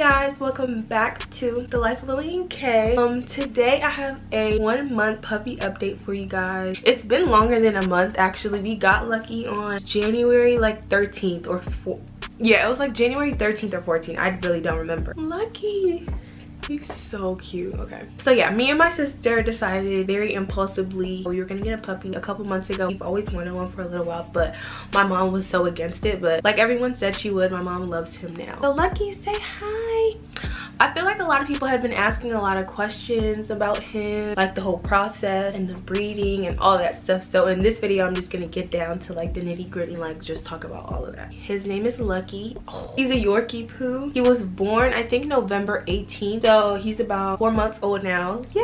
guys, welcome back to the life of Lilian K. Today I have a 1 month puppy update for you guys. It's been longer than a month actually. We got lucky on January like 13th or 4th. Yeah, it was like January 13th or 14th. I really don't remember. Lucky. He's so cute. Okay, so yeah, me and my sister decided very impulsively we were gonna get a puppy a couple months ago. We've always wanted one for a little while, but my mom was so against it. But like everyone said she would, my mom loves him now. So Lucky, say hi. I feel like a lot of people have been asking a lot of questions about him, like the whole process and the breeding and all that stuff. So in this video I'm just gonna get down to like the nitty-gritty, like just talk about all of that. His name is Lucky. He's a Yorkie poo. He was born I think November 18th, so he's about 4 months old now. Yay,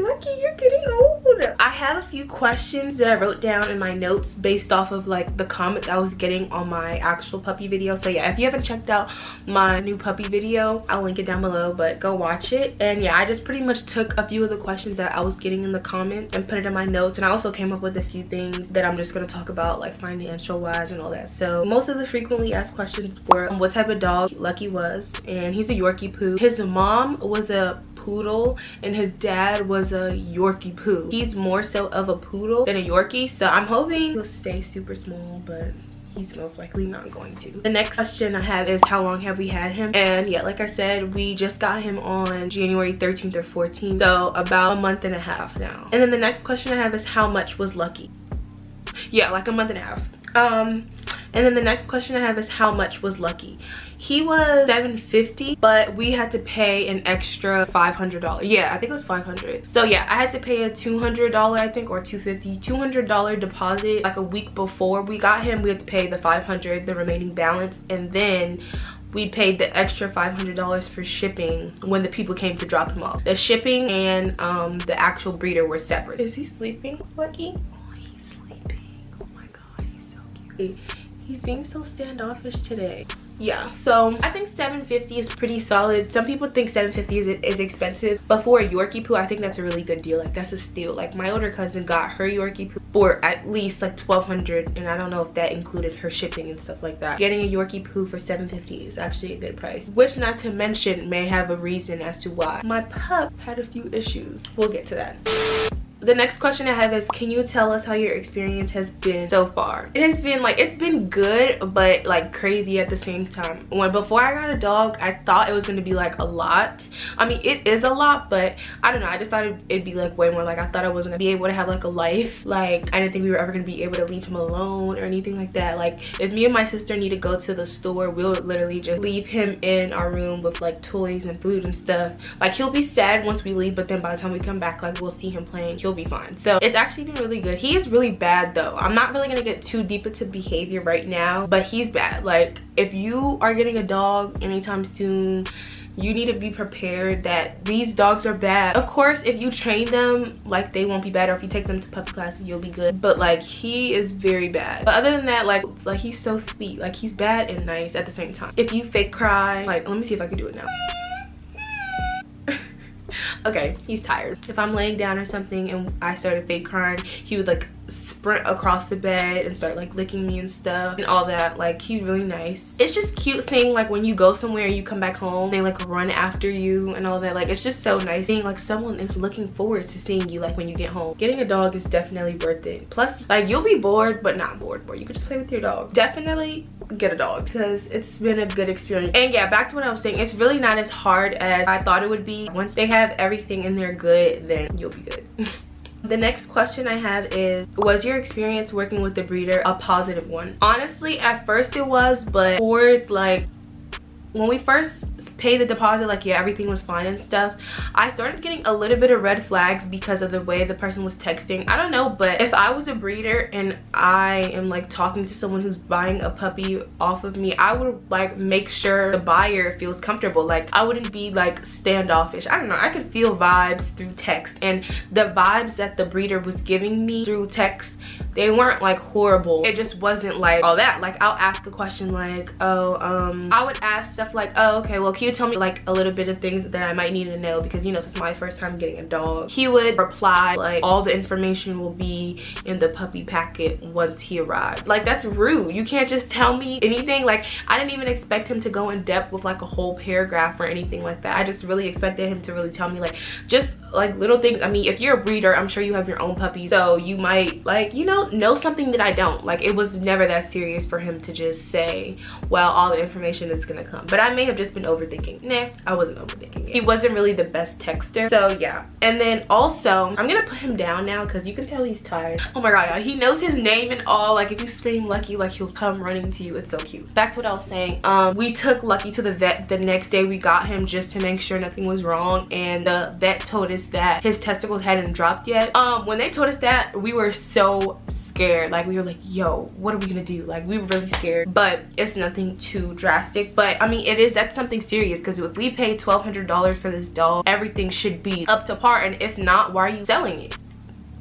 Lucky, you're getting old. I have a few questions that I wrote down in my notes based off of like the comments I was getting on my actual puppy video. So yeah, if you haven't checked out my new puppy video, I'll link it down below, but go watch it. And yeah, I just pretty much took a few of the questions that I was getting in the comments and put it in my notes, and I also came up with a few things that I'm just going to talk about, like financial wise and all that. So most of the frequently asked questions were what type of dog Lucky was, and he's a Yorkie poo. His mom was a poodle and his dad was a Yorkie poo. He's more so of a poodle than a Yorkie, so I'm hoping he'll stay super small, but he's most likely not going to. The next question I have is how long have we had him? And yeah, like I said, we just got him on January 13th or 14th, so about a month and a half now. And then the next question I have is how much was Lucky? Yeah, like a month and a half. And then the next question I have is how much was Lucky? He was $750, but we had to pay an extra $500. Yeah, I think it was $500. So yeah, I had to pay a $200, I think, or $250, $200 deposit like a week before we got him. We had to pay the $500, the remaining balance, and then we paid the extra $500 for shipping when the people came to drop him off. The shipping and the actual breeder were separate. Is he sleeping, Lucky? Oh, he's sleeping. Oh my god, he's so cute. He's being so standoffish today. Yeah, so I think $750 is pretty solid. Some people think $750 is expensive, but for a Yorkie poo, I think that's a really good deal. Like, that's a steal. Like, my older cousin got her Yorkie poo for at least like $1,200, and I don't know if that included her shipping and stuff like that. Getting a Yorkie poo for $750 is actually a good price, which, not to mention, may have a reason as to why. My pup had a few issues. We'll get to that. The next question I have is, can you tell us how your experience has been so far? It has been like, it's been good, but like crazy at the same time. Before I got a dog, I thought it was going to be like a lot. I mean, it is a lot, but I don't know, I just thought it'd be like way more. Like, I thought I wasn't gonna be able to have like a life. Like, I didn't think we were ever gonna be able to leave him alone or anything like that. Like, if me and my sister need to go to the store, we'll literally just leave him in our room with like toys and food and stuff. Like, he'll be sad once we leave, but then by the time we come back, like, we'll see him playing. He'll be fine. So it's actually been really good. He is really bad though. I'm not really gonna get too deep into behavior right now, but he's bad. Like, if you are getting a dog anytime soon, you need to be prepared that these dogs are bad. Of course, if you train them, like, they won't be bad, or if you take them to puppy classes, you'll be good. But like, he is very bad. But other than that, like he's so sweet. Like, he's bad and nice at the same time. If you fake cry, like, let me see if I can do it now. Okay, he's tired. If I'm laying down or something and I started fake crying, he would like sprint across the bed and start like licking me and stuff and all that. Like, he's really nice. It's just cute seeing like when you go somewhere and you come back home, they like run after you and all that. Like, it's just so nice seeing like someone is looking forward to seeing you like when you get home. Getting a dog is definitely worth it. Plus, like, you'll be bored, but not bored. You could just play with your dog. Definitely get a dog because it's been a good experience. And yeah, back to what I was saying, it's really not as hard as I thought it would be. Once they have everything and they're good, then you'll be good. The next question I have is, was your experience working with the breeder a positive one? Honestly, at first it was, but towards like when we first paid the deposit, like, yeah, everything was fine and stuff, I started getting a little bit of red flags because of the way the person was texting. I don't know, but if I was a breeder and I am like talking to someone who's buying a puppy off of me, I would like make sure the buyer feels comfortable. Like, I wouldn't be like standoffish. I don't know, I could feel vibes through text, and the vibes that the breeder was giving me through text, they weren't like horrible. It just wasn't like all that. Like, I'll ask a question like, I would ask stuff like, oh, okay, well, he would tell me like a little bit of things that I might need to know, because you know, this is my first time getting a dog. He would reply like, all the information will be in the puppy packet once he arrived. Like, that's rude. You can't just tell me anything. Like, I didn't even expect him to go in depth with like a whole paragraph or anything like that. I just really expected him to really tell me like just like little things. I mean, if you're a breeder, I'm sure you have your own puppies, so you might like, you know something that I don't. Like, it was never that serious for him to just say, well, all the information is gonna come. But I may have just been overthinking. Nah, I wasn't overthinking it. He wasn't really the best texter, so yeah. And then also, I'm gonna put him down now because you can tell he's tired. Oh my god, y'all, he knows his name and all. Like, if you scream Lucky, like, he'll come running to you. It's so cute. Back to what I was saying. We took Lucky to the vet the next day. We got him just to make sure nothing was wrong, and the vet told us that his testicles hadn't dropped yet. When they told us that, we were so scared. Like, we were like, yo, what are we gonna do? Like, we were really scared, but it's nothing too drastic. But I mean, that's something serious, because if we paid $1,200 for this dog, everything should be up to par. And if not, why are you selling it?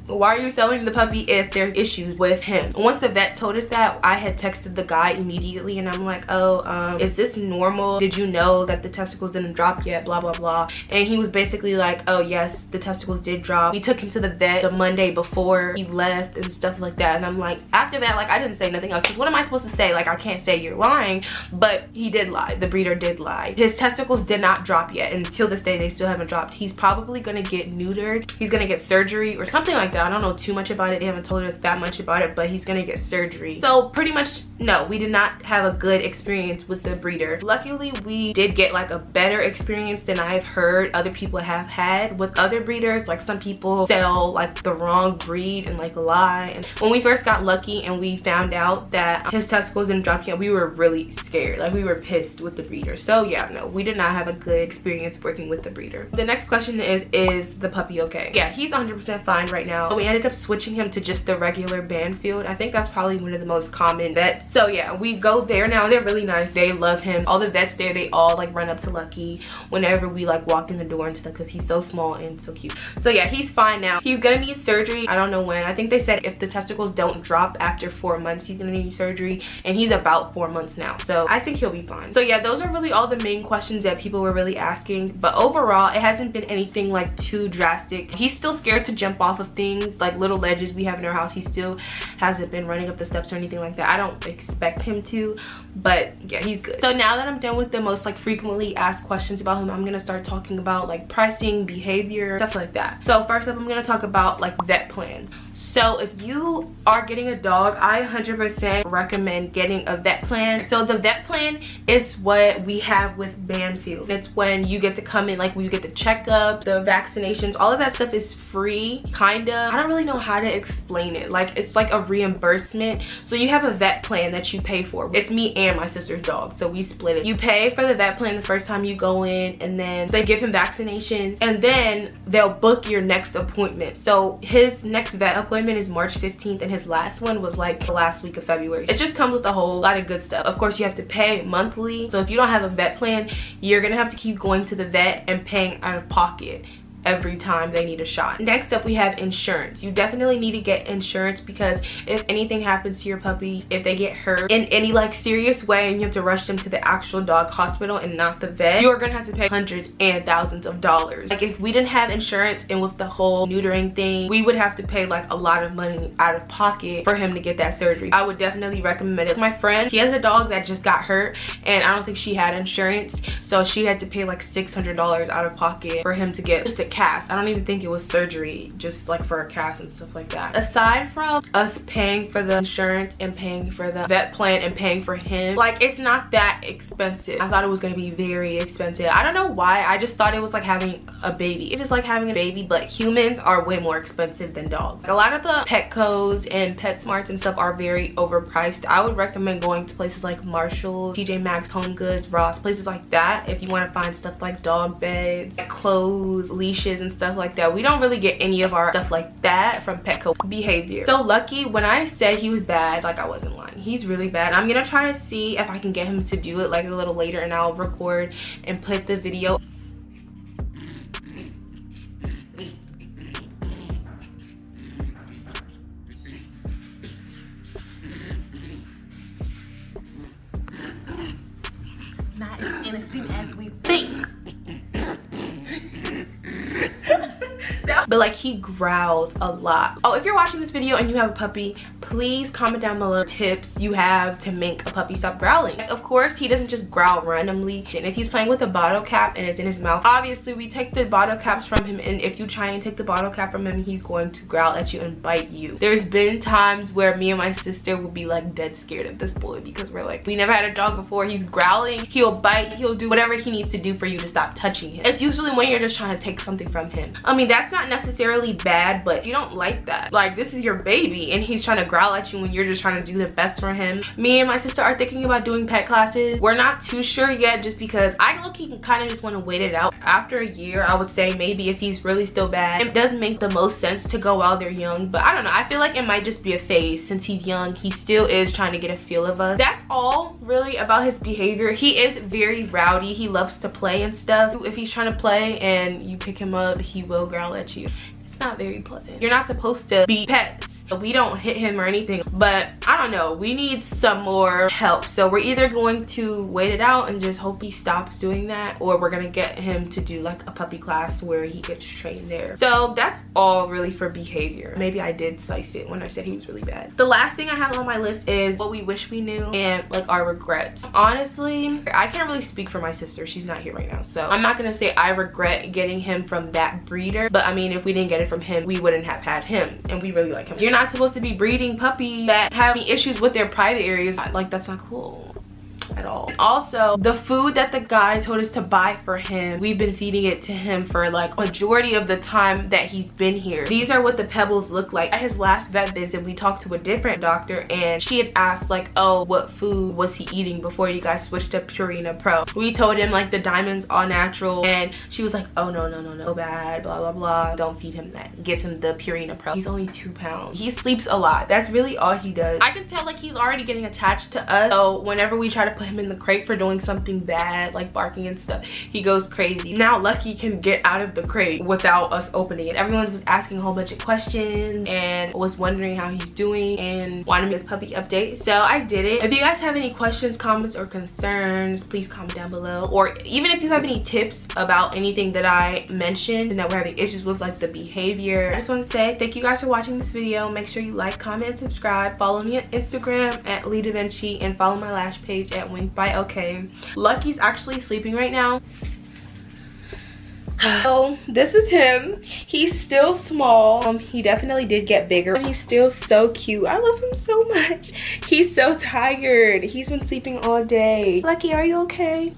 Why are you selling the puppy if there's issues with him? Once the vet told us that, I had texted the guy immediately, and I'm like, oh, is this normal? Did you know that the testicles didn't drop yet? Blah, blah, blah. And he was basically like, oh yes, the testicles did drop. We took him to the vet the Monday before he left and stuff like that. And I'm like, after that, like, I didn't say nothing else, because what am I supposed to say? Like, I can't say you're lying, but he did lie. The breeder did lie. His testicles did not drop yet. Until this day, they still haven't dropped. He's probably gonna get neutered. He's gonna get surgery or something like that. I don't know too much about it. They haven't told us that much about it, but he's gonna get surgery. So pretty much, no, we did not have a good experience with the breeder. Luckily, we did get like a better experience than I've heard other people have had with other breeders. Like, some people sell like the wrong breed and like lie. And when we first got Lucky and we found out that his testicles didn't drop yet, we were really scared. Like, we were pissed with the breeder. So yeah, no, we did not have a good experience working with the breeder. The next question is the puppy okay? Yeah, he's 100% fine right now. We ended up switching him to just the regular Banfield. I think that's probably one of the most common vets. So yeah, we go there now. They're really nice. They love him. All the vets there, they all like run up to Lucky whenever we like walk in the door and stuff, because he's so small and so cute. So yeah, he's fine now. He's gonna need surgery. I don't know when. I think they said if the testicles don't drop after 4 months, he's gonna need surgery, and he's about 4 months now. So I think he'll be fine. So yeah, those are really all the main questions that people were really asking. But overall, it hasn't been anything like too drastic. He's still scared to jump off of things, like little ledges we have in our house. He still hasn't been running up the steps or anything like that. I don't expect him to, but yeah, he's good. So now that I'm done with the most like frequently asked questions about him, I'm gonna start talking about like pricing, behavior, stuff like that. So first up, I'm gonna talk about like vet plans. So if you are getting a dog, I 100% recommend getting a vet plan. So the vet plan is what we have with Banfield. It's when you get to come in, like when you get the checkups, the vaccinations, all of that stuff is free, kinda. I don't really know how to explain it. Like, it's like a reimbursement. So you have a vet plan that you pay for. It's me and my sister's dog, so we split it. You pay for the vet plan the first time you go in, and then they give him vaccinations, and then they'll book your next appointment. So his next vet appointment is March 15th, and his last one was like the last week of February. It just comes with a whole lot of good stuff. Of course, you have to pay monthly. So if you don't have a vet plan, you're gonna have to keep going to the vet and paying out of pocket every time they need a shot. Next up, we have insurance. You definitely need to get insurance, because if anything happens to your puppy, if they get hurt in any like serious way and you have to rush them to the actual dog hospital and not the vet, you're gonna have to pay hundreds and thousands of dollars. Like, if we didn't have insurance, and with the whole neutering thing, we would have to pay like a lot of money out of pocket for him to get that surgery. I would definitely recommend it. My friend, she has a dog that just got hurt, and I don't think she had insurance, so she had to pay like $600 out of pocket for him to get just a cast. I don't even think it was surgery, just like for a cast and stuff like that. Aside from us paying for the insurance and paying for the vet plan and paying for him, like, it's not that expensive. I thought it was gonna be very expensive. I don't know why. I just thought it was like having a baby. It is like having a baby, but humans are way more expensive than dogs. A lot of the Petco's and PetSmarts and stuff are very overpriced. I would recommend going to places like Marshall, TJ Maxx, Home Goods, Ross, places like that if you want to find stuff like dog beds, clothes, leashes, and stuff like that. We don't really get any of our stuff like that from Petco. Behavior. So Lucky, when I said he was bad, like, I wasn't lying. He's really bad. I'm gonna try to see if I can get him to do it like a little later, and I'll record and put the video. not as innocent as we think. But like, he growls a lot. Oh, if you're watching this video and you have a puppy, please comment down below tips you have to make a puppy stop growling. Of course, he doesn't just growl randomly. And if he's playing with a bottle cap and it's in his mouth, obviously we take the bottle caps from him, and if you try and take the bottle cap from him, he's going to growl at you and bite you. There's been times where me and my sister will be like dead scared of this boy because we're like, we never had a dog before. He's growling, he'll bite, he'll do whatever he needs to do for you to stop touching him. It's usually when you're just trying to take something from him. I mean, that's not necessarily bad, but you don't like that. Like, this is your baby and he's trying to growl at you when you're just trying to do the best for him. Me and my sister are thinking about doing pet classes. We're not too sure yet, just because I low-key kind of just want to wait it out. After a year, I would say maybe if he's really still bad, it does make the most sense to go while they're young. But I don't know, I feel like it might just be a phase. Since he's young, he still is trying to get a feel of us. That's all really about his behavior. He is very rowdy. He loves to play and stuff. If he's trying to play and you pick him up, he will growl at you. It's not very pleasant. You're not supposed to be pets. We don't hit him or anything, but I don't know, we need some more help. So we're either going to wait it out and just hope he stops doing that, or we're gonna get him to do like a puppy class where he gets trained there. So that's all really for behavior. Maybe I did slice it when I said he was really bad. The last thing I have on my list is what we wish we knew and like our regrets. Honestly, I can't really speak for my sister. She's not here right now, so I'm not gonna say I regret getting him from that breeder, but I mean, if we didn't get it from him, we wouldn't have had him, and we really like him. You're not supposed to be breeding puppies that have any issues with their private areas. Like, that's not cool at all. Also, the food that the guy told us to buy for him, we've been feeding it to him for like majority of the time that he's been here. These are what the pebbles look like. At his last vet visit, we talked to a different doctor and she had asked like, oh, what food was he eating before you guys switched to Purina Pro? We told him like the Diamond's all natural, and she was like, oh no, bad, blah blah blah, don't feed him that, give him the Purina Pro. He's only 2 pounds. He sleeps a lot. That's really all he does. I can tell like he's already getting attached to us, so whenever we try to put him in the crate for doing something bad like barking and stuff, he goes crazy. Now Lucky can get out of the crate without us opening it. Everyone was asking a whole bunch of questions and was wondering how he's doing and wanted his puppy update, so I did it. If you guys have any questions, comments, or concerns, please comment down below, or even if you have any tips about anything that I mentioned and that we're having issues with, like the behavior. I just want to say thank you guys for watching this video. Make sure you like, comment, and subscribe. Follow me on Instagram at Lee Da Vinci, and follow my lash page at Wink by Okay. Lucky's actually sleeping right now. So this is him. He's still small. He definitely did get bigger, and he's still so cute. I love him so much. He's so tired. He's been sleeping all day. Lucky, are you okay?